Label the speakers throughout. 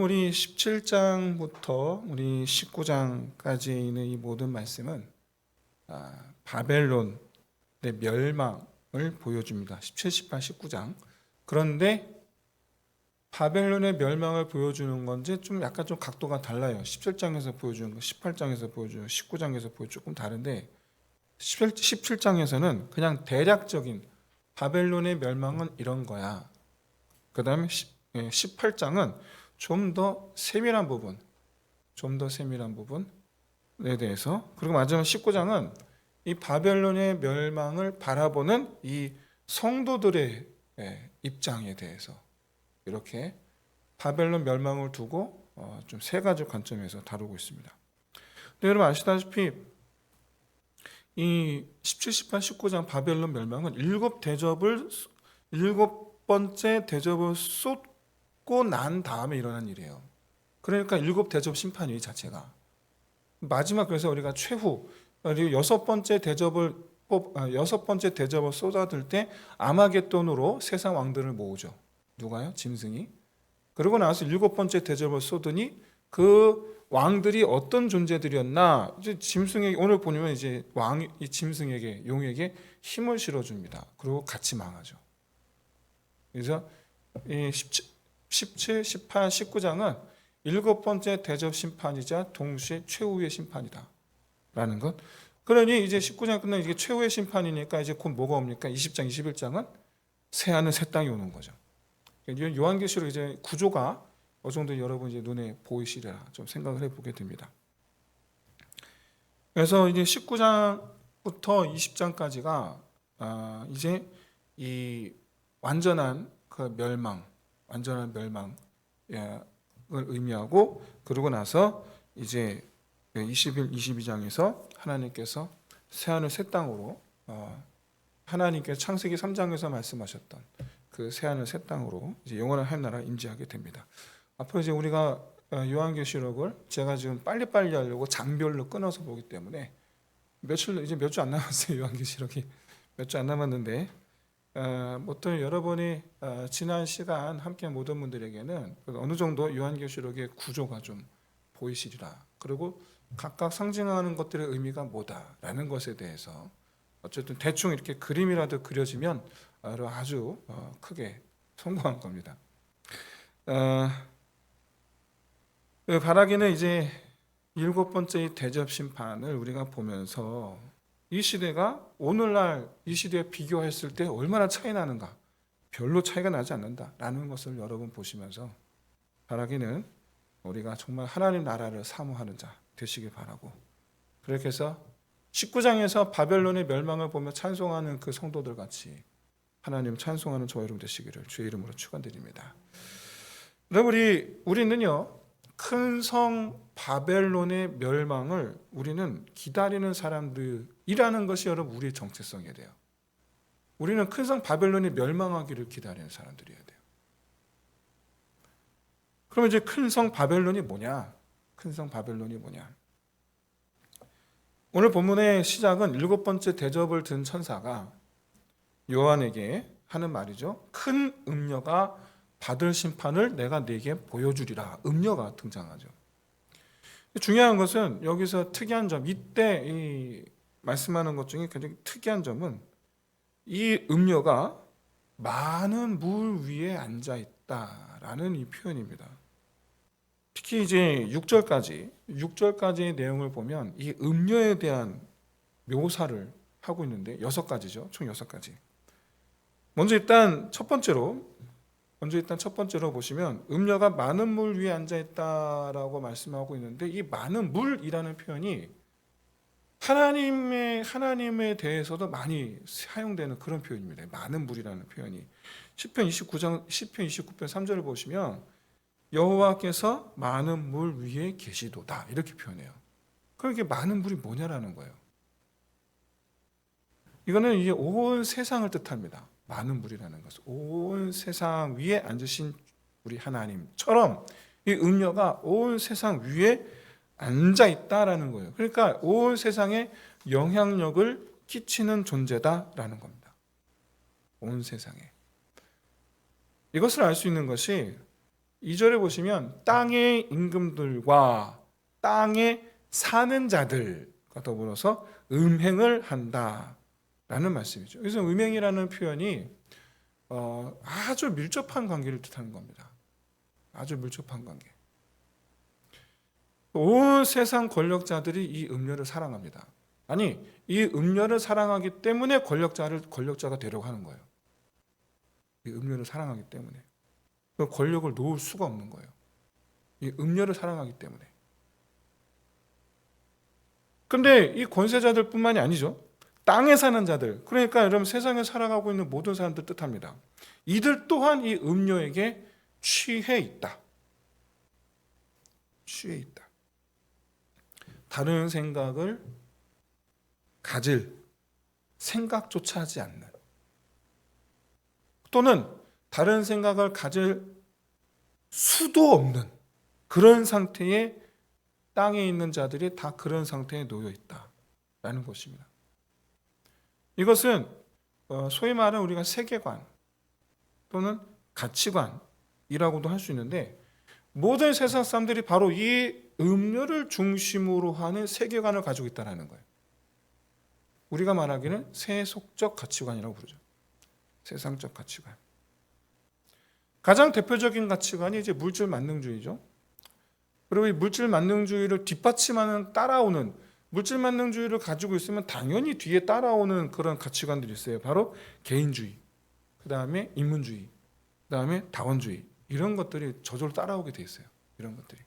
Speaker 1: 여러분 우리 17장부터 우리 19장까지 있는 이 모든 말씀은 바벨론의 멸망을 보여줍니다. 17, 18, 19장. 그런데 바벨론의 멸망을 보여주는 건지 좀 약간 좀 각도가 달라요. 17장에서 보여주는 거, 18장에서 보여주는 거, 19장에서 보여주는 조금 다른데 17장에서는 그냥 대략적인 바벨론의 멸망은 이런 거야. 그 다음에 18장은 좀 더 세밀한 부분에 대해서, 그리고 마지막 19장은 이 바벨론의 멸망을 바라보는 이 성도들의 입장에 대해서 이렇게 바벨론 멸망을 두고 좀 세 가지 관점에서 다루고 있습니다. 근데 여러분 아시다시피 이 17, 18, 19장 바벨론 멸망은 일곱 번째 대접을 쏟고 난 다음에 일어난 일이에요. 그러니까 일곱 대접 심판이 자체가 마지막, 그래서 우리가 최후 여섯 번째 대접을 쏟아들 때 아마겟돈으로 세상 왕들을 모으죠. 누가요? 짐승이. 그러고 나서 일곱 번째 대접을 쏟으니 그 왕들이 어떤 존재들이었나, 이제 짐승에게, 오늘 보면 이제 이 짐승에게, 용에게 힘을 실어줍니다. 그리고 같이 망하죠. 그래서 이 17, 18, 19장은 일곱 번째 대접 심판이자 동시에 최후의 심판이다 라는 것. 그러니 이제 19장 끝나면 이게 최후의 심판이니까 이제 곧 뭐가 옵니까? 20장, 21장은 새 하늘 새 땅이 오는 거죠. 요한계시록 이제 구조가 어느 정도 여러분 이제 눈에 보이시리라 좀 생각을 해보게 됩니다. 그래서 이제 19장부터 20장까지가 이제 이 완전한 멸망을 의미하고, 그러고 나서 이제 21, 22장에서 하나님께서 새하늘 새 땅으로 하나님께서 창세기 3장에서 말씀하셨던 그 새하늘 새 땅으로 이제 영원한 하나님나라 임재하게 됩니다. 앞으로 이제 우리가 요한계시록을 제가 지금 빨리빨리 하려고 장별로 끊어서 보기 때문에 이제 몇 주 안 남았어요. 요한계시록이 몇 주 안 남았는데 보통 여러분이 지난 시간 함께 모든 분들에게는 어느 정도 요한계시록의 구조가 좀 보이시리라. 그리고 각각 상징하는 것들의 의미가 뭐다라는 것에 대해서 어쨌든 대충 이렇게 그림이라도 그려지면 아주 크게 성공한 겁니다. 바라기는 이제 일곱 번째 대접 심판을 우리가 보면서 이 시대가 오늘날 이 시대에 비교했을 때 얼마나 차이 나는가, 별로 차이가 나지 않는다라는 것을 여러분 보시면서 바라기는 우리가 정말 하나님 나라를 사모하는 자 되시길 바라고, 그렇게 해서 19장에서 바벨론의 멸망을 보며 찬송하는 그 성도들 같이 하나님 찬송하는 저 여러분 되시기를 주의 이름으로 축원드립니다. 여러분 우리는요 큰 성 바벨론의 멸망을 우리는 기다리는 사람들이라는 것이 여러분 우리의 정체성이어야 돼요. 우리는 큰 성 바벨론이 멸망하기를 기다리는 사람들이어야 돼요. 그러면 이제 큰 성 바벨론이 뭐냐? 큰 성 바벨론이 뭐냐? 오늘 본문의 시작은 일곱 번째 대접을 든 천사가 요한에게 하는 말이죠. 큰 음녀가 받을 심판을 내가 네게 보여주리라. 음녀가 등장하죠. 중요한 것은 여기서 특이한 점, 이때 이 말씀하는 것 중에 굉장히 특이한 점은 이 음녀가 많은 물 위에 앉아 있다라는 이 표현입니다. 특히 이제 6절까지의 내용을 보면 이 음녀에 대한 묘사를 하고 있는데 6가지죠. 총 6가지. 먼저 일단 첫 번째로 보시면 음녀가 많은 물 위에 앉아 있다라고 말씀하고 있는데, 이 많은 물이라는 표현이 하나님에 대해서도 많이 사용되는 그런 표현입니다. 많은 물이라는 표현이 시편 29편 3절을 보시면 여호와께서 많은 물 위에 계시도다 이렇게 표현해요. 그럼 이게 많은 물이 뭐냐라는 거예요. 이거는 이제 온 세상을 뜻합니다. 많은 물이라는 것은 온 세상 위에 앉으신 우리 하나님처럼 이 음녀가 온 세상 위에 앉아 있다라는 거예요. 그러니까 온 세상에 영향력을 끼치는 존재다라는 겁니다. 온 세상에. 이것을 알 수 있는 것이 2절에 보시면 땅의 임금들과 땅에 사는 자들과 더불어서 음행을 한다라는 말씀이죠. 그래서 음행이라는 표현이 아주 밀접한 관계를 뜻하는 겁니다. 아주 밀접한 관계. 온 세상 권력자들이 이 음료를 사랑합니다. 아니, 이 음료를 사랑하기 때문에 권력자가 되려고 하는 거예요. 이 음료를 사랑하기 때문에. 그 권력을 놓을 수가 없는 거예요. 이 음료를 사랑하기 때문에. 근데 이 권세자들뿐만이 아니죠. 땅에 사는 자들, 그러니까 여러분 세상에 살아가고 있는 모든 사람들 뜻합니다. 이들 또한 이 음료에게 취해 있다. 취해 있다. 다른 생각을 가질 생각조차 하지 않는, 또는 다른 생각을 가질 수도 없는 그런 상태에 땅에 있는 자들이 다 그런 상태에 놓여 있다라는 것입니다. 이것은 소위 말하는 우리가 세계관 또는 가치관이라고도 할 수 있는데, 모든 세상 사람들이 바로 이 음료를 중심으로 하는 세계관을 가지고 있다는 거예요. 우리가 말하기는 세속적 가치관이라고 부르죠. 세상적 가치관. 가장 대표적인 가치관이 이제 물질 만능주의죠. 그리고 이 물질 만능주의를 뒷받침하는, 따라오는, 물질 만능주의를 가지고 있으면 당연히 뒤에 따라오는 그런 가치관들이 있어요. 바로 개인주의, 그 다음에 인문주의, 그 다음에 다원주의, 이런 것들이 저절로 따라오게 돼 있어요. 이런 것들이.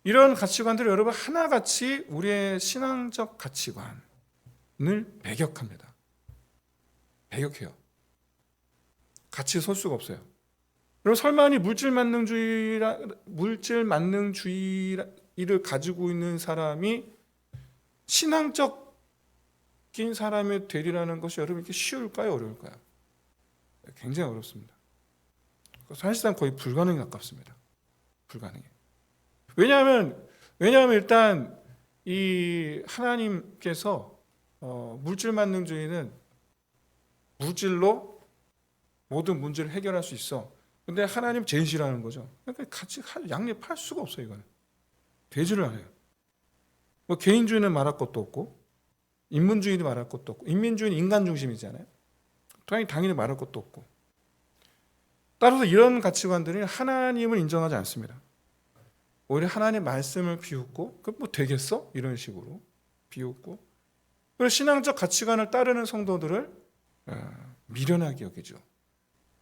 Speaker 1: 이런 가치관들이 여러분 하나같이 우리의 신앙적 가치관을 배격합니다. 배격해요. 같이 설 수가 없어요. 그럼 설마니 물질 만능주의를 가지고 있는 사람이 신앙적인 사람이 되리라는 것이 여러분 이렇게 쉬울까요? 어려울까요? 굉장히 어렵습니다. 사실상 거의 불가능에 가깝습니다. 불가능해. 왜냐하면 일단 이 하나님께서 물질 만능주의는 물질로 모든 문제를 해결할 수 있어. 근데 하나님 제일 싫어하는 거죠. 그러니까 같이 양립할 수가 없어요. 이거는 되지를 않아요. 뭐 개인주의는 말할 것도 없고, 인문주의도 말할 것도 없고, 인민주의는 인간 중심이잖아요. 당연히 말할 것도 없고. 따라서 이런 가치관들이 하나님을 인정하지 않습니다. 오히려 하나님 말씀을 비웃고, 그 뭐 되겠어? 이런 식으로 비웃고, 그리고 신앙적 가치관을 따르는 성도들을 미련하게 여기죠.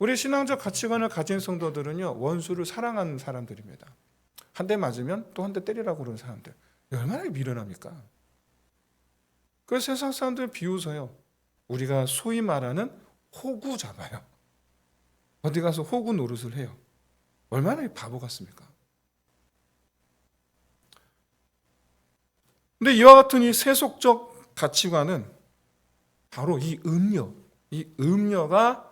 Speaker 1: 우리 신앙적 가치관을 가진 성도들은요, 원수를 사랑하는 사람들입니다. 한 대 맞으면 또 한 대 때리라고 그러는 사람들. 얼마나 미련합니까? 그래서 세상 사람들은 비웃어요. 우리가 소위 말하는 호구 잡아요. 어디 가서 호구 노릇을 해요. 얼마나 바보 같습니까? 근데 이와 같은 이 세속적 가치관은 바로 이 음료가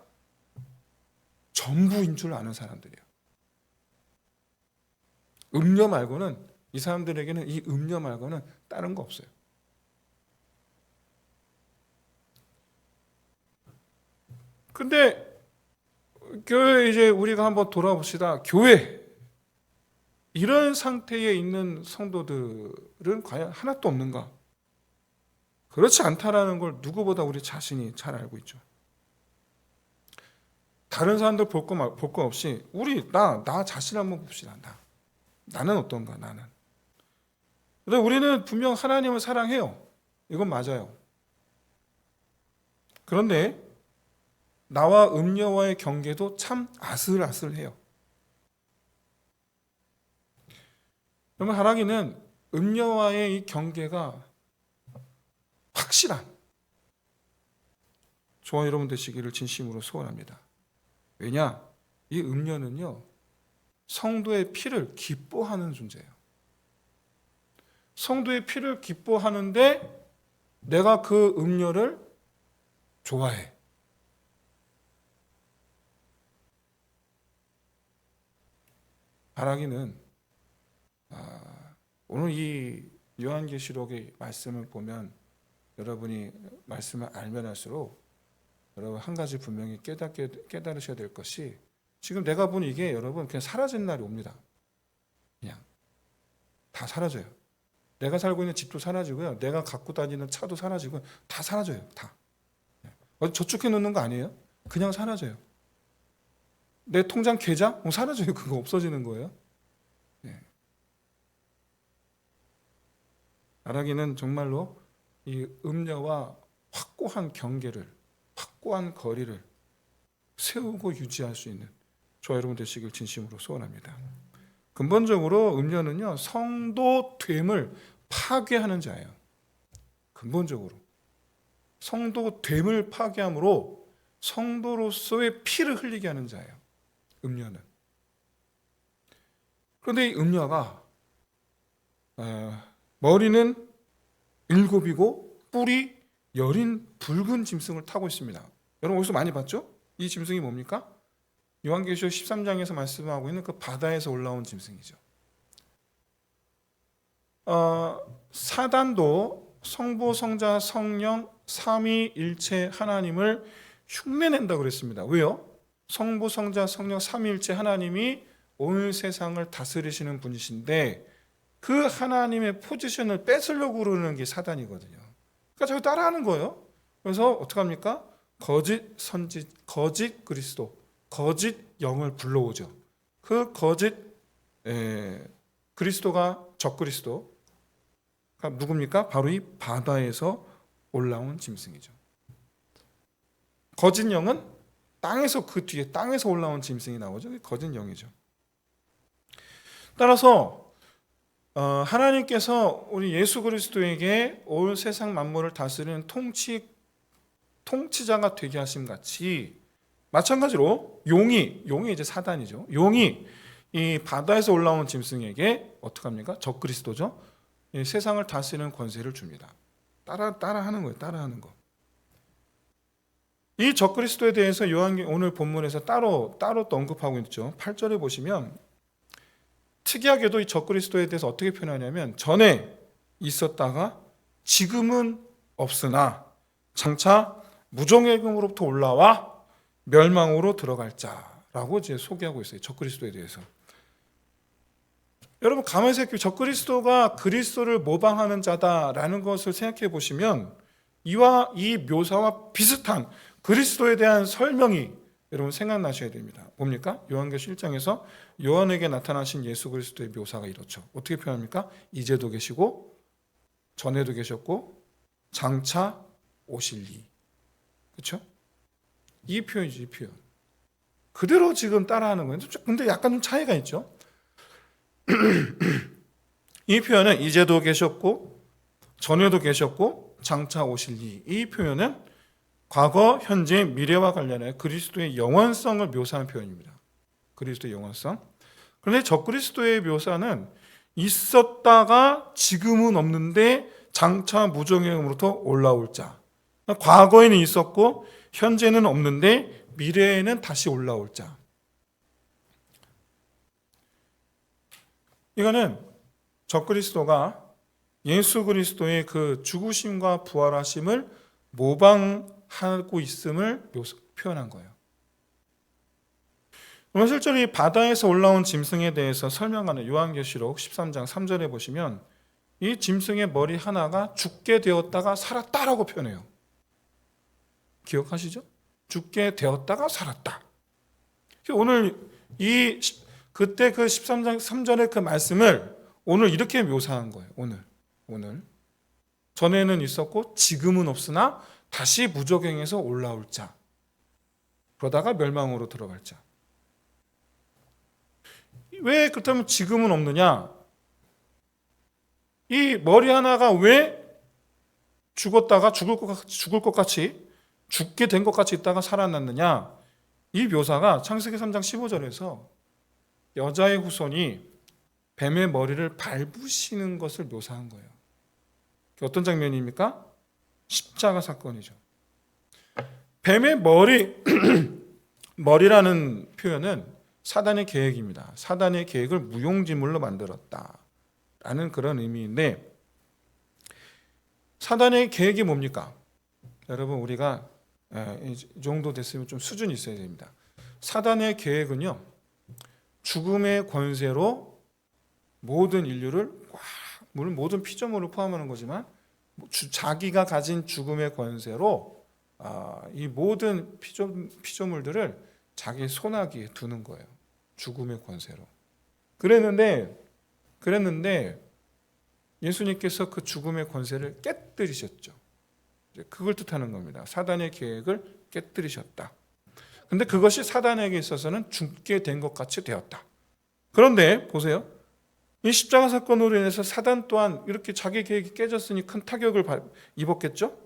Speaker 1: 전부인 줄 아는 사람들이에요. 음료 말고는, 이 사람들에게는 이 음료 말고는 다른 거 없어요. 근데 교회 이제 우리가 한번 돌아봅시다. 교회 이런 상태에 있는 성도들은 과연 하나도 없는가? 그렇지 않다라는 걸 누구보다 우리 자신이 잘 알고 있죠. 다른 사람들 볼 거 없이 나 자신 한번 봅시다. 나는 어떤가? 나는. 근데 우리는 분명 하나님을 사랑해요. 이건 맞아요. 그런데 나와 음료와의 경계도 참 아슬아슬해요. 그러면 하나님은 음료와의 이 경계가 확실한 저와 여러분 되시기를 진심으로 소원합니다. 왜냐? 이 음료는요, 성도의 피를 기뻐하는 존재예요. 성도의 피를 기뻐하는데 내가 그 음료를 좋아해. 바라기는 오늘 이 요한계시록의 말씀을 보면 여러분이 말씀을 알면 할수록 여러분 한 가지 분명히 깨달으셔야 될 것이, 지금 내가 본 이게 여러분 그냥 사라진 날이 옵니다. 그냥 다 사라져요. 내가 살고 있는 집도 사라지고요. 내가 갖고 다니는 차도 사라지고 다 사라져요. 다. 어디 저축해 놓는 거 아니에요? 그냥 사라져요. 내 통장 계좌? 사라져요. 그거 없어지는 거예요. 나라기는 정말로 이 음녀와 확고한 경계를, 확고한 거리를 세우고 유지할 수 있는 저와 여러분 되시길 진심으로 소원합니다. 근본적으로 음녀는요, 성도됨을 파괴하는 자예요. 근본적으로 성도됨을 파괴함으로 성도로서의 피를 흘리게 하는 자예요. 음녀는. 그런데 이 음녀가 머리는 7이고 뿔이 여린 붉은 짐승을 타고 있습니다. 여러분 어디서 많이 봤죠? 이 짐승이 뭡니까? 요한계시록 13장에서 말씀하고 있는 그 바다에서 올라온 짐승이죠. 사단도 성부, 성자, 성령, 삼위일체 하나님을 흉내낸다고 그랬습니다. 왜요? 성부, 성자, 성령, 삼위일체 하나님이 온 세상을 다스리시는 분이신데 그 하나님의 포지션을 뺏으려고 그러는 게 사단이거든요. 그러니까 저를 따라하는 거예요. 그래서 어떡합니까? 거짓 선지, 거짓 그리스도, 거짓 영을 불러오죠. 그 거짓 그리스도가 적그리스도가 누굽니까? 바로 이 바다에서 올라온 짐승이죠. 거짓 영은 땅에서 그 뒤에 땅에서 올라온 짐승이 나오죠. 거짓 영이죠. 따라서 하나님께서 우리 예수 그리스도에게 온 세상 만물을 다스리는 통치자가 되게 하심 같이 마찬가지로 용이 이제 사단이죠. 용이 이 바다에서 올라온 짐승에게 어떡합니까? 적그리스도죠. 이 세상을 다스리는 권세를 줍니다. 따라하는 거예요. 따라하는 거. 이 적그리스도에 대해서 오늘 본문에서 따로 또 언급하고 있죠. 8절에 보시면 특이하게도 이 적그리스도에 대해서 어떻게 표현하냐면 전에 있었다가 지금은 없으나 장차 무정예금으로부터 올라와 멸망으로 들어갈 자라고 이제 소개하고 있어요. 적그리스도에 대해서. 여러분 가만히 생각해 적그리스도가 그리스도를 모방하는 자다라는 것을 생각해 보시면 이와 이 묘사와 비슷한 그리스도에 대한 설명이 여러분 생각나셔야 됩니다. 뭡니까? 요한계시록 1장에서 요한에게 나타나신 예수 그리스도의 묘사가 이렇죠. 어떻게 표현합니까? 이제도 계시고 전에도 계셨고 장차 오실리. 그렇죠? 이 표현이지, 이 표현. 그대로 지금 따라하는 거예요. 근데 약간 좀 차이가 있죠. 이 표현은 이제도 계셨고 전에도 계셨고 장차 오실리. 이 표현은 과거, 현재, 미래와 관련해 그리스도의 영원성을 묘사하는 표현입니다. 그리스도의 영원성. 그런데 적그리스도의 묘사는 있었다가 지금은 없는데 장차 무정예금으로부터 올라올 자. 과거에는 있었고 현재는 없는데 미래에는 다시 올라올 자. 이거는 적그리스도가 예수 그리스도의 그 죽으심과 부활하심을 모방하고 있음을 표현한 거예요. 오늘 실제로 이 바다에서 올라온 짐승에 대해서 설명하는 요한계시록 13장 3절에 보시면 이 짐승의 머리 하나가 죽게 되었다가 살았다라고 표현해요. 기억하시죠? 죽게 되었다가 살았다. 오늘 그때 그 13장 3절의 그 말씀을 오늘 이렇게 묘사한 거예요. 오늘 전에는 있었고 지금은 없으나 다시 무저갱에서 올라올 자. 그러다가 멸망으로 들어갈 자. 왜 그렇다면 지금은 없느냐? 이 머리 하나가 왜 죽었다가 죽을 것 같이 죽게 된 것 같이 있다가 살아났느냐? 이 묘사가 창세기 3장 15절에서 여자의 후손이 뱀의 머리를 밟으시는 것을 묘사한 거예요. 어떤 장면입니까? 십자가 사건이죠. 뱀의 머리라는 표현은 사단의 계획입니다. 사단의 계획을 무용지물로 만들었다라는 그런 의미인데 사단의 계획이 뭡니까? 여러분 우리가 이 정도 됐으면 좀 수준이 있어야 됩니다. 사단의 계획은요, 죽음의 권세로 모든 인류를, 물론 모든 피조물을 포함하는 거지만 자기가 가진 죽음의 권세로 이 모든 피조물들을 자기 손아귀에 두는 거예요. 죽음의 권세로. 그랬는데 예수님께서 그 죽음의 권세를 깨뜨리셨죠. 그걸 뜻하는 겁니다. 사단의 계획을 깨뜨리셨다. 근데 그것이 사단에게 있어서는 죽게 된 것 같이 되었다. 그런데 보세요. 이 십자가 사건으로 인해서 사단 또한 이렇게 자기 계획이 깨졌으니 큰 타격을 입었겠죠.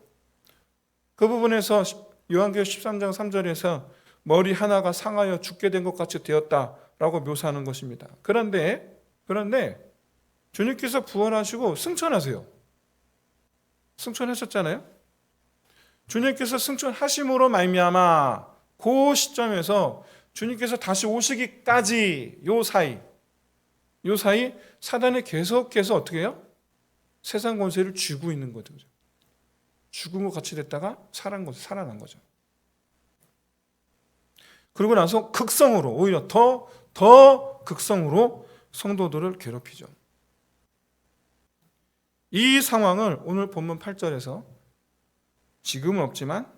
Speaker 1: 그 부분에서 요한계시록 13장 3절에서 머리 하나가 상하여 죽게 된 것 같이 되었다라고 묘사하는 것입니다. 그런데 주님께서 부활하시고 승천하세요. 승천하셨잖아요. 주님께서 승천하심으로 말미암아 그 시점에서 주님께서 다시 오시기까지 요 사이 사단이 계속해서 어떻게 해요? 세상 권세를 쥐고 있는 거죠. 죽은 것 같이 됐다가 살아난 거죠. 그러고 나서 극성으로, 오히려 더 극성으로 성도들을 괴롭히죠. 이 상황을 오늘 본문 8절에서 지금은 없지만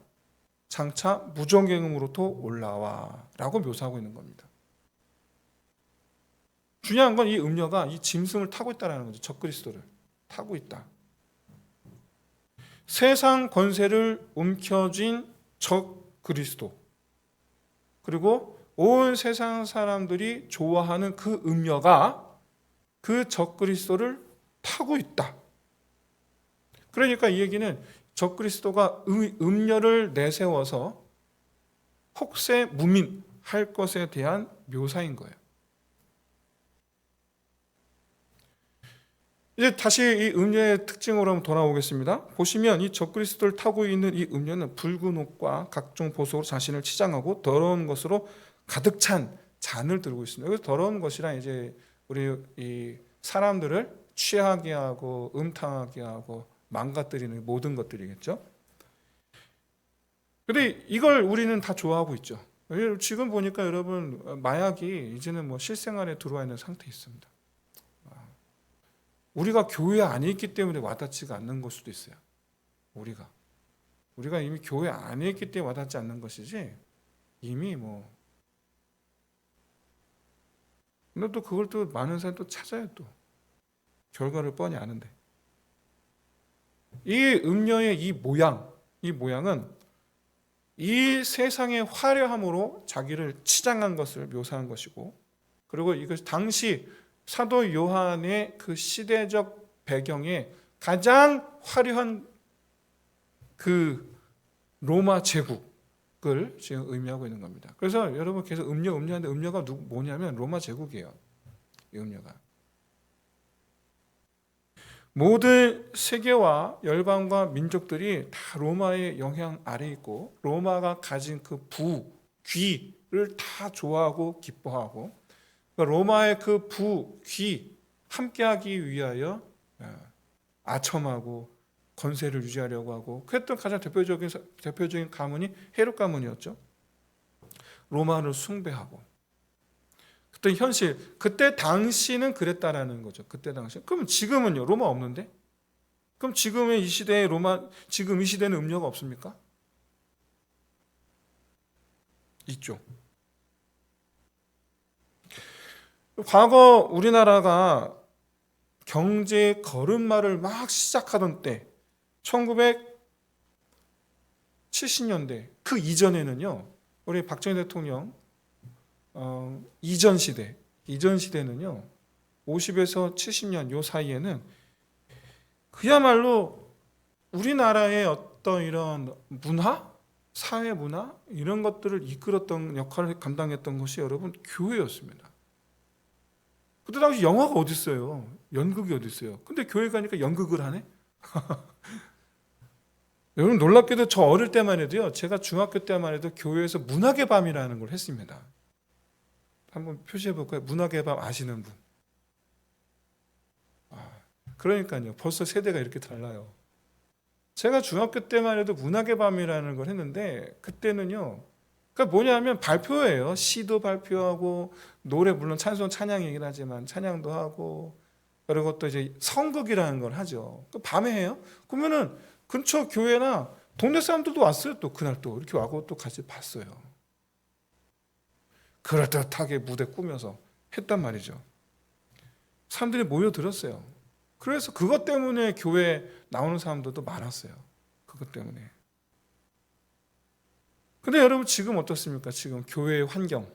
Speaker 1: 장차 무정경음으로부터 올라와 라고 묘사하고 있는 겁니다. 중요한 건 이 음녀가 이 짐승을 타고 있다는 거죠. 적그리스도를 타고 있다. 세상 권세를 움켜쥔 적그리스도, 그리고 온 세상 사람들이 좋아하는 그 음녀가 그 적그리스도를 타고 있다. 그러니까 이 얘기는 적그리스도가 음녀를 내세워서 혹세무민할 것에 대한 묘사인 거예요. 이제 다시 이 음녀의 특징으로 한번 돌아오겠습니다. 보시면 이 적그리스도를 타고 있는 이 음녀는 붉은 옷과 각종 보석으로 자신을 치장하고 더러운 것으로 가득 찬 잔을 들고 있습니다. 그래서 더러운 것이란 이제 우리 이 사람들을 취하게 하고 음탕하게 하고 망가뜨리는 모든 것들이겠죠. 근데 이걸 우리는 다 좋아하고 있죠. 지금 보니까 여러분 마약이 이제는 뭐 실생활에 들어와 있는 상태에 있습니다. 우리가 교회 안에 있기 때문에 와닿지가 않는 걸 수도 있어요. 우리가 이미 교회 안에 있기 때문에 와닿지 않는 것이지 이미 뭐 근데 또 그걸 또 많은 사람이 또 찾아요. 또 결과를 뻔히 아는데 이 음녀의 이 모양은 이 세상의 화려함으로 자기를 치장한 것을 묘사한 것이고, 그리고 이것이 당시 사도 요한의 그 시대적 배경에 가장 화려한 그 로마 제국을 지금 의미하고 있는 겁니다. 그래서 여러분 계속 음녀하는데 음녀가 뭐냐면 로마 제국이에요. 이 음녀가. 모든 세계와 열방과 민족들이 다 로마의 영향 아래 있고 로마가 가진 그 귀를 다 좋아하고 기뻐하고 로마의 그 귀 함께하기 위하여 아첨하고 권세를 유지하려고 하고 그랬던 가장 대표적인 가문이 헤롯 가문이었죠. 로마를 숭배하고 그때 현실, 그때 당시는 그랬다라는 거죠. 그때 당시. 그럼 지금은요? 로마 없는데? 그럼 지금의 이 시대에 지금 이 시대는 음녀가 없습니까? 있죠. 과거 우리나라가 경제 걸음마를 막 시작하던 때, 1970년대, 그 이전에는요, 우리 박정희 대통령 이전 시대는요 50에서 70년 요 사이에는 그야말로 우리나라의 어떤 이런 문화, 사회 문화 이런 것들을 이끌었던 역할을 감당했던 것이 여러분 교회였습니다. 그때 당시 영화가 어디 있어요? 연극이 어디 있어요? 근데 교회 가니까 연극을 하네? 여러분 놀랍게도 저 어릴 때만 해도요, 제가 중학교 때만 해도 교회에서 문학의 밤이라는 걸 했습니다. 한번 표시해 볼까요? 문학의 밤 아시는 분? 그러니까요. 벌써 세대가 이렇게 달라요. 제가 중학교 때만 해도 문학의 밤이라는 걸 했는데 그때는요. 그러니까 뭐냐면 발표예요. 시도 발표하고 노래 물론 찬송 찬양이긴 하지만 찬양도 하고 그리고 또 이제 성극이라는 걸 하죠. 밤에 해요. 그러면은 근처 교회나 동네 사람들도 왔어요. 또 그날 또 이렇게 와고 또 같이 봤어요. 그럴듯하게 무대 꾸며서 했단 말이죠. 사람들이 모여들었어요. 그래서 그것 때문에 교회 나오는 사람들도 많았어요. 그것 때문에. 근데 여러분 지금 어떻습니까? 지금 교회의 환경.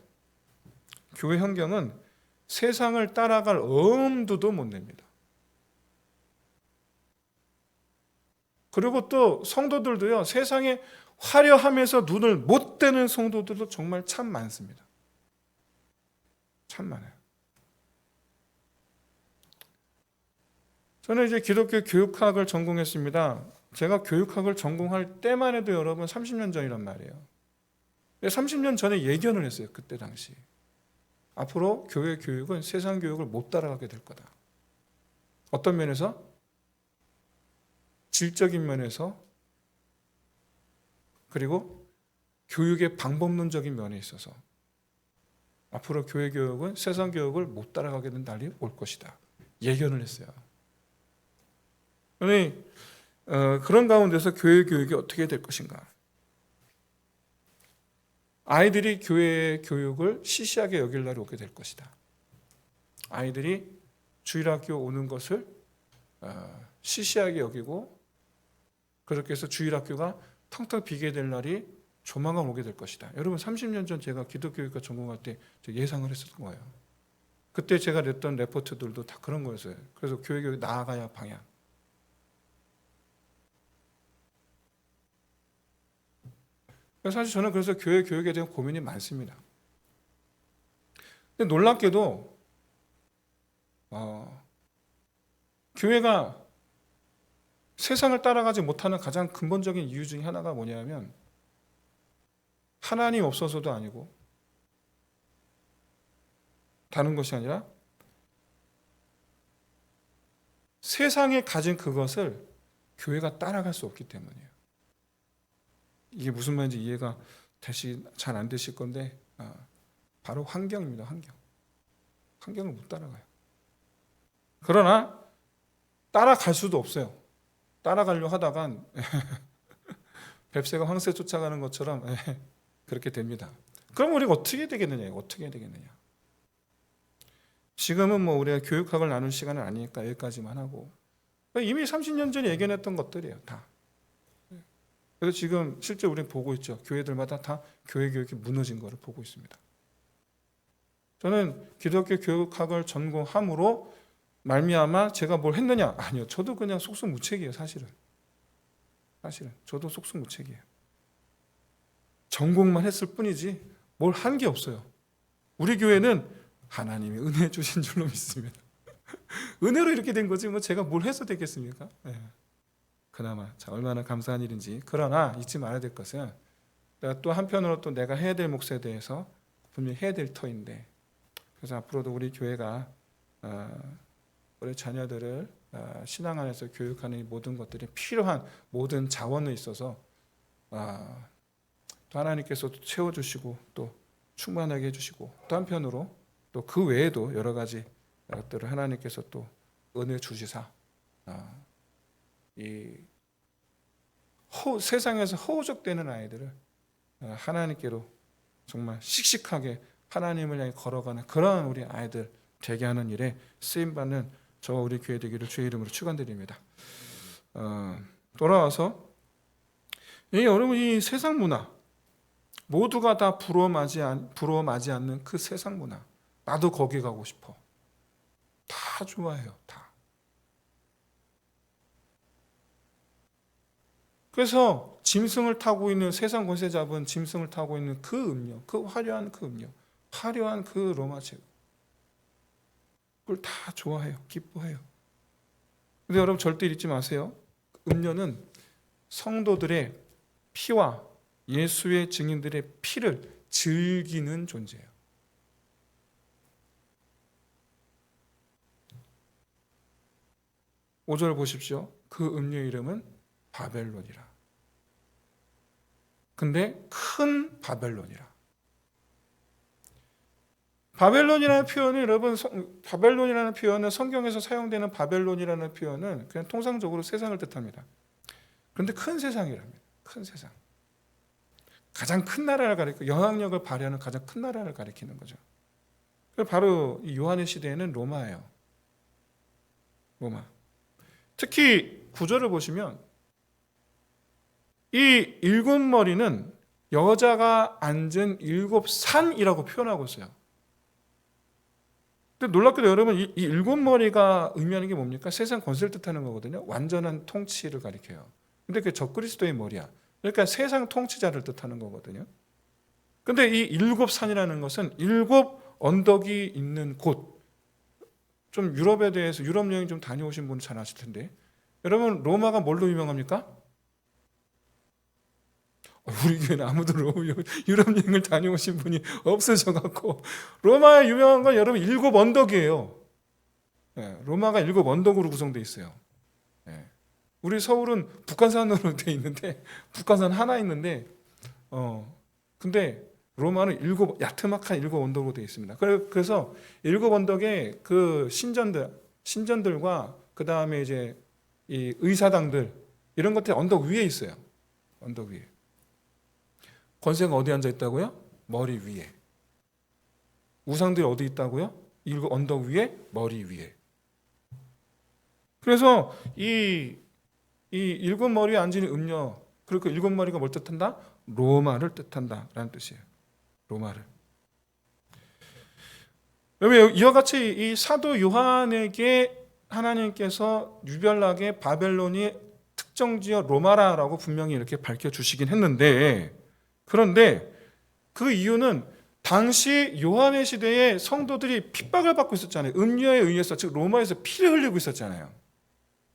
Speaker 1: 교회 환경은 세상을 따라갈 엄두도 못 냅니다. 그리고 또 성도들도요, 세상에 화려함에서 눈을 못 떼는 성도들도 정말 참 많습니다. 참 많아요. 저는 이제 기독교 교육학을 전공했습니다. 제가 교육학을 전공할 때만 해도 여러분 30년 전이란 말이에요. 30년 전에 예견을 했어요. 그때 당시. 앞으로 교회 교육은 세상 교육을 못 따라가게 될 거다. 어떤 면에서? 질적인 면에서 그리고 교육의 방법론적인 면에 있어서 앞으로 교회 교육은 세상 교육을 못 따라가게 된 날이 올 것이다. 예견을 했어요. 그런 가운데서 교회 교육이 어떻게 될 것인가? 아이들이 교회 교육을 시시하게 여길 날이 오게 될 것이다. 아이들이 주일학교 오는 것을 시시하게 여기고 그렇게 해서 주일학교가 텅텅 비게 될 날이 조만간 오게 될 것이다. 여러분 30년 전 제가 기독교육과 전공할 때 예상을 했었던 거예요. 그때 제가 냈던 레포트들도 다 그런 거였어요. 그래서 교회 교육이 나아가야 방향. 사실 저는 그래서 교회 교육에 대한 고민이 많습니다. 근데 놀랍게도 교회가 세상을 따라가지 못하는 가장 근본적인 이유 중에 하나가 뭐냐면 하나님 없어서도 아니고 다른 것이 아니라 세상에 가진 그것을 교회가 따라갈 수 없기 때문이에요. 이게 무슨 말인지 이해가 잘 안 되실 건데 바로 환경입니다. 환경을 못 따라가요. 그러나 따라갈 수도 없어요. 따라가려 하다간 뱁새가 황새 쫓아가는 것처럼 그렇게 됩니다. 그럼 우리가 어떻게 되겠느냐? 어떻게 되겠느냐? 지금은 뭐 우리가 교육학을 나눌 시간은 아니니까 여기까지만 하고 이미 30년 전에 예견했던 것들이에요. 다. 그래서 지금 실제 우리는 보고 있죠. 교회들마다 다 교회 교육이 무너진 것을 보고 있습니다. 저는 기독교 교육학을 전공함으로 말미암아 제가 뭘 했느냐? 아니요. 저도 그냥 속수무책이에요. 사실은 저도 속수무책이에요. 전공만 했을 뿐이지 뭘 한 게 없어요. 우리 교회는 하나님이 은혜 주신 줄로 믿습니다. 은혜로 이렇게 된 거지 뭐 제가 뭘 해서 되겠습니까? 네. 그나마 얼마나 감사한 일인지. 그러나 잊지 말아야 될 것은 내가 또 한편으로 또 내가 해야 될 몫에 대해서 분명히 해야 될 터인데 그래서 앞으로도 우리 교회가 우리 자녀들을 신앙 안에서 교육하는 이 모든 것들이 필요한 모든 자원에 있어서 또 하나님께서 채워주시고 또 충만하게 해주시고 또 한편으로 또 그 외에도 여러 가지 것들을 하나님께서 또 은혜 주시사 이 세상에서 허우적대는 아이들을 하나님께로 정말 씩씩하게 하나님을 향해 걸어가는 그러한 우리 아이들 되게 하는 일에 쓰임받는 저와 우리 교회 되기를 주의 이름으로 축원드립니다. 돌아와서 여러분 이 세상 문화 모두가 다 부러워하지 않는 그 세상 문화 나도 거기 가고 싶어. 다 좋아해요. 다. 그래서 짐승을 타고 있는 세상 권세 잡은 짐승을 타고 있는 그 음료, 그 화려한 그 로마 제국 그걸 다 좋아해요. 기뻐해요. 근데 여러분 절대 잊지 마세요. 음료는 성도들의 피와 예수의 증인들의 피를 즐기는 존재예요. 오절 보십시오. 그 음료 이름은 바벨론이라. 근데 큰 바벨론이라. 바벨론이라는 표현은 여러분, 바벨론이라는 표현은 성경에서 사용되는 바벨론이라는 표현은 그냥 통상적으로 세상을 뜻합니다. 그런데 큰 세상이랍니다. 큰 세상. 가장 큰 나라를 가리키고 영향력을 발휘하는 가장 큰 나라를 가리키는 거죠. 바로 이 요한의 시대에는 로마예요. 로마. 특히 구절을 보시면 이 일곱 머리는 여자가 앉은 일곱 산이라고 표현하고 있어요. 근데 놀랍게도 여러분, 이 일곱 머리가 의미하는 게 뭡니까? 세상 권세를 뜻하는 거거든요. 완전한 통치를 가리켜요. 근데 그게 적그리스도의 머리야. 그러니까 세상 통치자를 뜻하는 거거든요. 근데 이 일곱 산이라는 것은 일곱 언덕이 있는 곳. 좀 유럽에 대해서 유럽 여행 좀 다녀오신 분은 잘 아실 텐데, 여러분 로마가 뭘로 유명합니까? 우리 교회는 아무도 유럽 여행을 다녀오신 분이 없으셔갖고, 로마에 유명한 건 여러분 일곱 언덕이에요. 로마가 일곱 언덕으로 구성되어 있어요. 우리 서울은 북한산으로 되어 있는데, 북한산 하나 있는데, 근데 로마는 야트막한 일곱 언덕으로 되어 있습니다. 그래서 일곱 언덕에 그 신전들과 그 다음에 이제 이 의사당들 이런 것들이 언덕 위에 있어요. 언덕 위에. 권세가 어디 앉아 있다고요? 머리 위에. 우상들이 어디 있다고요? 일곱 언덕 위에, 머리 위에. 그래서 이 일곱 머리에 앉은 음녀, 그리고 일곱 머리가 뭘 뜻한다? 로마를 뜻한다라는 뜻이에요. 로마를. 이와 같이 이 사도 요한에게 하나님께서 유별나게 바벨론이 특정지어 로마라고 분명히 이렇게 밝혀주시긴 했는데, 그런데 그 이유는 당시 요한의 시대에 성도들이 핍박을 받고 있었잖아요. 음녀에 의해서, 즉 로마에서 피를 흘리고 있었잖아요.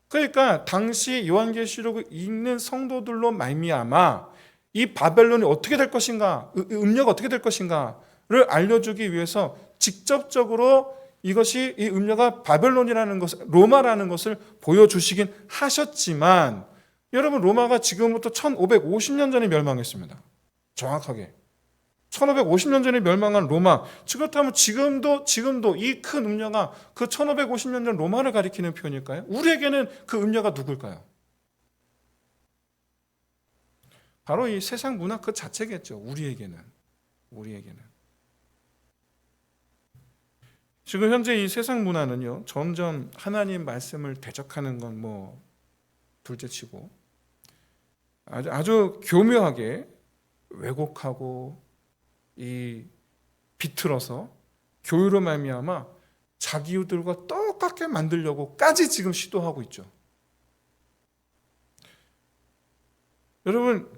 Speaker 1: 그러니까 당시 요한계시록을 읽는 성도들로 말미암아 이 바벨론이 어떻게 될 것인가, 음녀가 어떻게 될 것인가를 알려주기 위해서 직접적으로 이것이 이 음녀가 바벨론이라는 것을, 로마라는 것을 보여주시긴 하셨지만, 여러분 로마가 지금부터 1550년 전에 멸망했습니다. 정확하게 1550년 전에 멸망한 로마. 그렇다면 지금도 이 큰 음녀가 그 1550년 전 로마를 가리키는 표현일까요? 우리에게는 그 음녀가 누굴까요? 바로 이 세상 문화 그 자체겠죠. 우리에게는. 지금 현재 이 세상 문화는요, 점점 하나님 말씀을 대적하는 건 뭐 둘째치고 아주 교묘하게 왜곡하고 이 비틀어서 교회로 말미암아 자기 이웃들과 똑같게 만들려고까지 지금 시도하고 있죠. 여러분,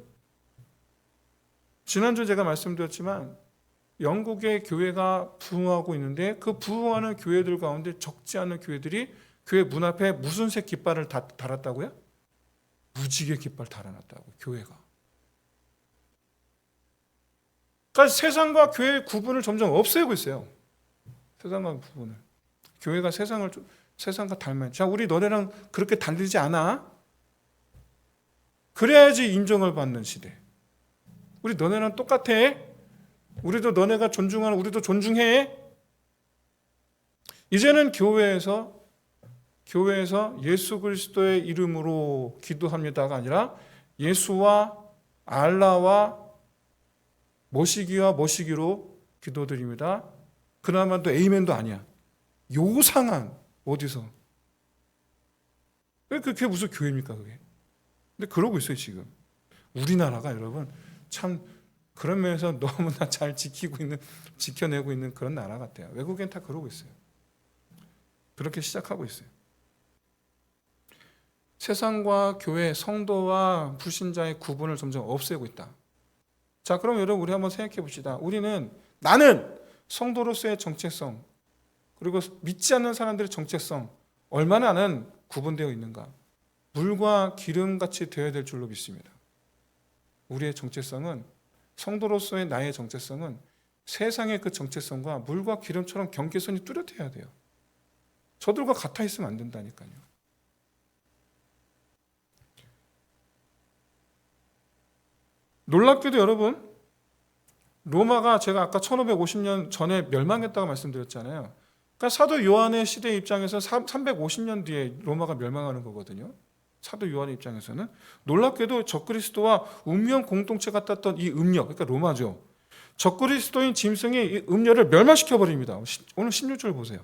Speaker 1: 지난주 제가 말씀드렸지만 영국의 교회가 부흥하고 있는데, 그 부흥하는 교회들 가운데 적지 않은 교회들이 교회 문 앞에 무슨 색 깃발을 달았다고요? 무지개 깃발 달아놨다고, 교회가. 그러니까 세상과 교회의 구분을 점점 없애고 있어요. 세상과 구분을. 교회가 세상과 닮아요. 자, 우리 너네랑 그렇게 다르지 않아? 그래야지 인정을 받는 시대. 우리 너네랑 똑같아. 우리도 너네가 존중하는, 우리도 존중해. 이제는 교회에서 예수 그리스도의 이름으로 기도합니다가 아니라 예수와 알라와 모시기로 기도드립니다. 그나마 또 에이멘도 아니야. 요상한, 어디서? 그게 무슨 교회입니까, 그게? 근데 그러고 있어요, 지금. 우리나라가 여러분, 참, 그런 면에서 너무나 잘 지켜내고 있는 그런 나라 같아요. 외국엔 다 그러고 있어요. 그렇게 시작하고 있어요. 세상과 교회, 성도와 불신자의 구분을 점점 없애고 있다. 자, 그럼 여러분, 우리 한번 생각해 봅시다. 나는 성도로서의 정체성, 그리고 믿지 않는 사람들의 정체성, 얼마나 나는 구분되어 있는가? 물과 기름같이 되어야 될 줄로 믿습니다. 우리의 정체성은, 성도로서의 나의 정체성은 세상의 그 정체성과 물과 기름처럼 경계선이 뚜렷해야 돼요. 저들과 같아 있으면 안 된다니까요. 놀랍게도 여러분, 로마가 제가 아까 1550년 전에 멸망했다고 말씀드렸잖아요. 그러니까 사도 요한의 시대 입장에서 350년 뒤에 로마가 멸망하는 거거든요. 사도 요한의 입장에서는. 놀랍게도 적그리스도와 운명 공동체 같았던 이 음녀, 그러니까 로마죠. 적그리스도인 짐승이 이 음녀를 멸망시켜 버립니다. 오늘 16절 보세요.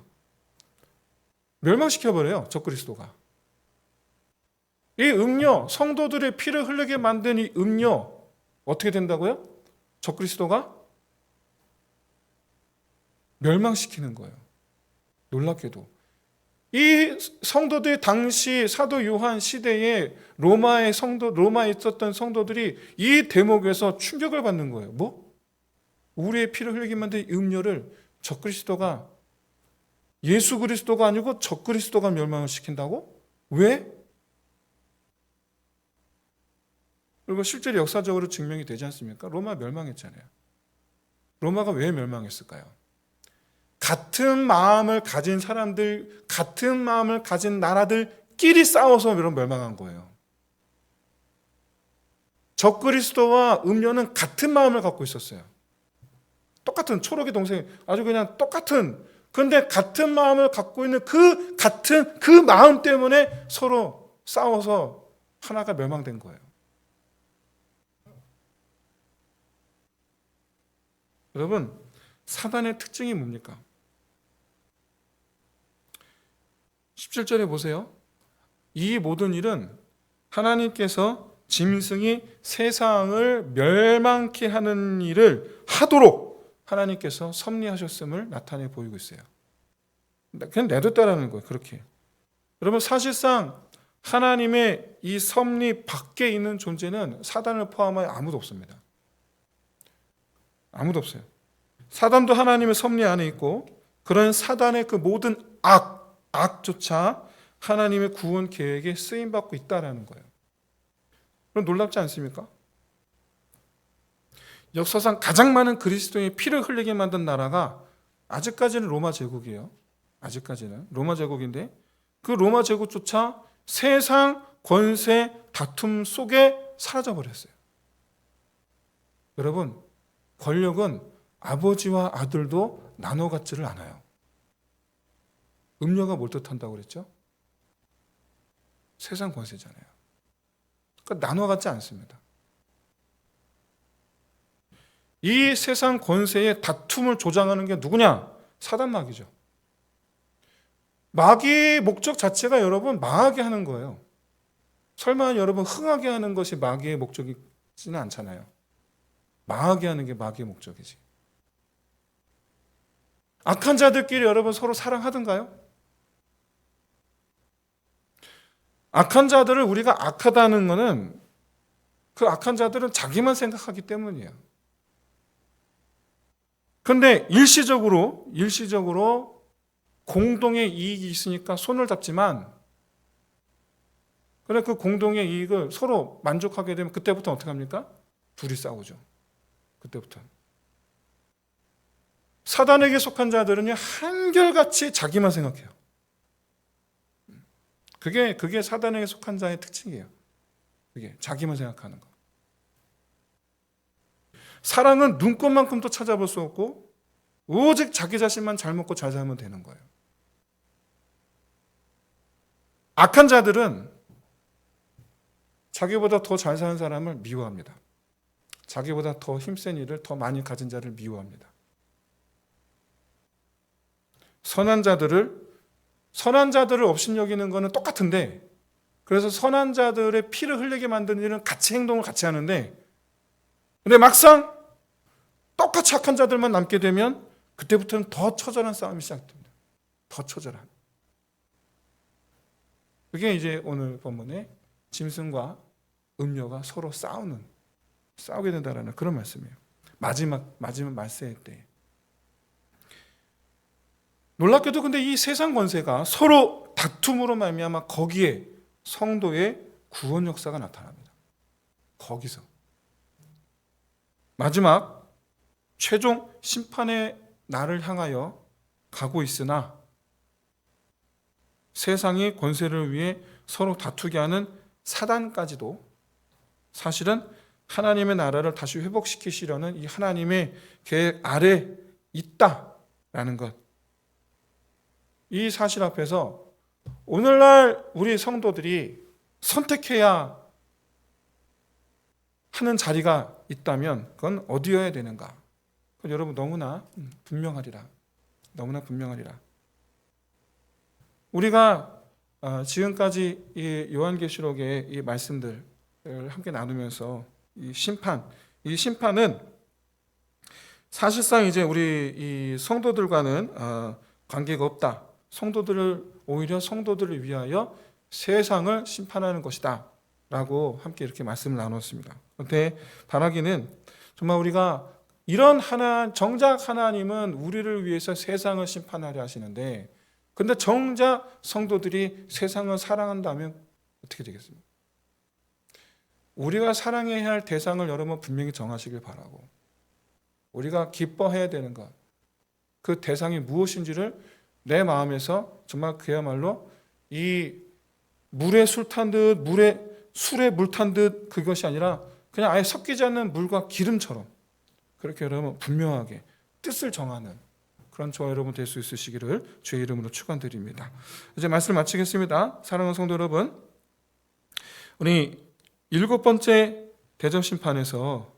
Speaker 1: 멸망시켜 버려요, 적그리스도가. 이 음녀, 성도들의 피를 흘리게 만든 이 음녀 어떻게 된다고요? 적그리스도가 멸망시키는 거예요. 놀랍게도. 이 성도들이 당시 사도 요한 시대에 로마에 있었던 성도들이 이 대목에서 충격을 받는 거예요. 뭐? 우리의 피를 흘리게 만든 음녀를 적그리스도가, 예수 그리스도가 아니고 적그리스도가 멸망을 시킨다고? 왜? 그리고 실제로 역사적으로 증명이 되지 않습니까? 로마 멸망했잖아요. 로마가 왜 멸망했을까요? 같은 마음을 가진 사람들, 같은 마음을 가진 나라들끼리 싸워서 멸망한 거예요. 적그리스도와 음녀는 같은 마음을 갖고 있었어요. 똑같은 초록의 동생, 아주 그냥 똑같은, 그런데 같은 마음을 갖고 있는 그 마음 때문에 서로 싸워서 하나가 멸망된 거예요. 여러분, 사단의 특징이 뭡니까? 17절에 보세요. 이 모든 일은 하나님께서 짐승이 세상을 멸망케 하는 일을 하도록 하나님께서 섭리하셨음을 나타내 보이고 있어요. 그냥 내뒀다라는 거예요. 그렇게. 여러분, 사실상 하나님의 이 섭리 밖에 있는 존재는 사단을 포함하여 아무도 없습니다. 아무도 없어요. 사단도 하나님의 섭리 안에 있고, 그런 사단의 그 모든 악조차 하나님의 구원 계획에 쓰임받고 있다는 거예요. 그럼 놀랍지 않습니까? 역사상 가장 많은 그리스도인의 피를 흘리게 만든 나라가 아직까지는 로마 제국이에요. 아직까지는 로마 제국인데, 그 로마 제국조차 세상 권세 다툼 속에 사라져버렸어요. 여러분, 권력은 아버지와 아들도 나눠 갖지를 않아요. 음녀가 뭘 뜻한다고 그랬죠? 세상 권세잖아요. 그러니까 나눠 갖지 않습니다. 이 세상 권세의 다툼을 조장하는 게 누구냐? 사단 마귀죠. 마귀의 목적 자체가 여러분 망하게 하는 거예요. 설마 여러분 흥하게 하는 것이 마귀의 목적이지는 않잖아요. 망하게 하는 게 마귀의 목적이지. 악한 자들끼리 여러분 서로 사랑하던가요? 악한 자들을 우리가 악하다는 것은 그 악한 자들은 자기만 생각하기 때문이에요. 그런데 일시적으로 공동의 이익이 있으니까 손을 잡지만, 그래 그 공동의 이익을 서로 만족하게 되면 그때부터 어떻게 합니까? 둘이 싸우죠. 그때부터. 사단에게 속한 자들은 한결같이 자기만 생각해요. 그게 사단에게 속한 자의 특징이에요. 그게 자기만 생각하는 거. 사랑은 눈꽃만큼도 찾아볼 수 없고 오직 자기 자신만 잘 먹고 잘 살면 되는 거예요. 악한 자들은 자기보다 더 잘 사는 사람을 미워합니다. 자기보다 더 힘센 일을 더 많이 가진 자를 미워합니다. 선한 자들을 업신여기는 것은 똑같은데, 그래서 선한 자들의 피를 흘리게 만드는 일은 같이 행동을 같이 하는데, 근데 막상 똑같이 악한 자들만 남게 되면 그때부터는 더 처절한 싸움이 시작됩니다. 더 처절한. 그게 이제 오늘 본문에 짐승과 음녀가 서로 싸우게 된다라는 그런 말씀이에요. 마지막 말세의 때. 놀랍게도 근데 이 세상 권세가 서로 다툼으로 말미암아 거기에 성도의 구원 역사가 나타납니다. 거기서 마지막 최종 심판의 날을 향하여 가고 있으나 세상의 권세를 위해 서로 다투게 하는 사단까지도 사실은 하나님의 나라를 다시 회복시키시려는 이 하나님의 계획 아래 있다라는 것. 이 사실 앞에서 오늘날 우리 성도들이 선택해야 하는 자리가 있다면 그건 어디여야 되는가? 그건 여러분 너무나 분명하리라. 너무나 분명하리라. 우리가 지금까지 이 요한계시록의 이 말씀들을 함께 나누면서 이 심판은 사실상 이제 우리 이 성도들과는 관계가 없다. 오히려 성도들을 위하여 세상을 심판하는 것이다. 라고 함께 이렇게 말씀을 나눴습니다. 그런데 바라기는 정말 우리가 이런 정작 하나님은 우리를 위해서 세상을 심판하려 하시는데, 근데 정작 성도들이 세상을 사랑한다면 어떻게 되겠습니까? 우리가 사랑해야 할 대상을 여러분 분명히 정하시길 바라고, 우리가 기뻐해야 되는 것, 그 대상이 무엇인지를 내 마음에서 정말 그야말로 이 물에 술 탄 듯, 술에 물 탄 듯, 그것이 아니라 그냥 아예 섞이지 않는 물과 기름처럼 그렇게 여러분 분명하게 뜻을 정하는 그런 저와 여러분 될 수 있으시기를 주의 이름으로 축원드립니다. 이제 말씀을 마치겠습니다. 사랑하는 성도 여러분, 우리 7번째 대접 심판에서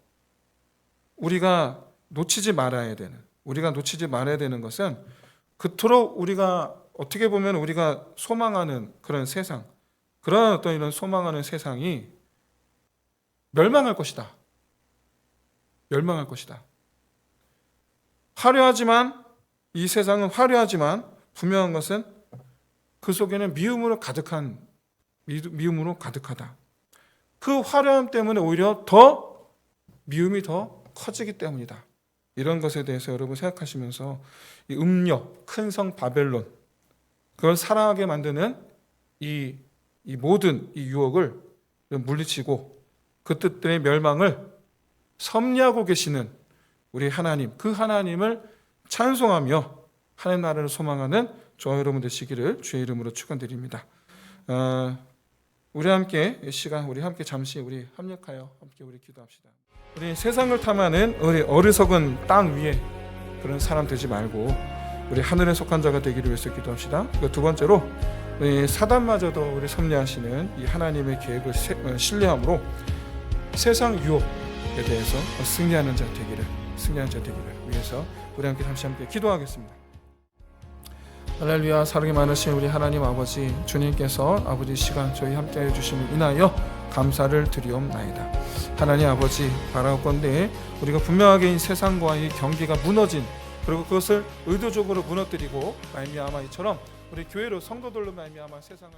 Speaker 1: 우리가 놓치지 말아야 되는 것은 그토록 우리가 어떻게 보면 우리가 소망하는 그런 세상, 그런 어떤 이런 소망하는 세상이 멸망할 것이다. 이 세상은 화려하지만 분명한 것은 그 속에는 미움으로 가득하다. 그 화려함 때문에 오히려 더 미움이 더 커지기 때문이다. 이런 것에 대해서 여러분 생각하시면서 이 음력, 큰 성 바벨론, 그걸 사랑하게 만드는 이 모든 이 유혹을 물리치고 그 뜻들의 멸망을 섭리하고 계시는 우리 하나님, 그 하나님을 찬송하며 하나님 나라를 소망하는 저와 여러분 되시기를 주의 이름으로 축원드립니다. 우리 함께 이 시간 우리 함께 잠시 우리 합력하여 함께 우리 기도합시다. 우리 세상을 탐하는 우리 어리석은 땅 위에 그런 사람 되지 말고 우리 하늘에 속한 자가 되기를 위해서 기도합시다. 두 번째로 우리 사단마저도 우리 섭리하시는 이 하나님의 계획을 신뢰함으로 세상 유혹에 대해서 승리하는 자 되기를 위해서 우리 함께 잠시 함께 기도하겠습니다. 할렐루야. 사랑이 많으신 우리 하나님 아버지, 주님께서 아버지 시간 저희 함께하여 주심을 인하여 감사를 드리옵나이다. 하나님 아버지, 바라옵건대 우리가 분명하게 이 세상과의 경계가 무너진, 그리고 그것을 의도적으로 무너뜨리고 말미암아 이처럼 우리 교회로 성도들로 말미암아 세상을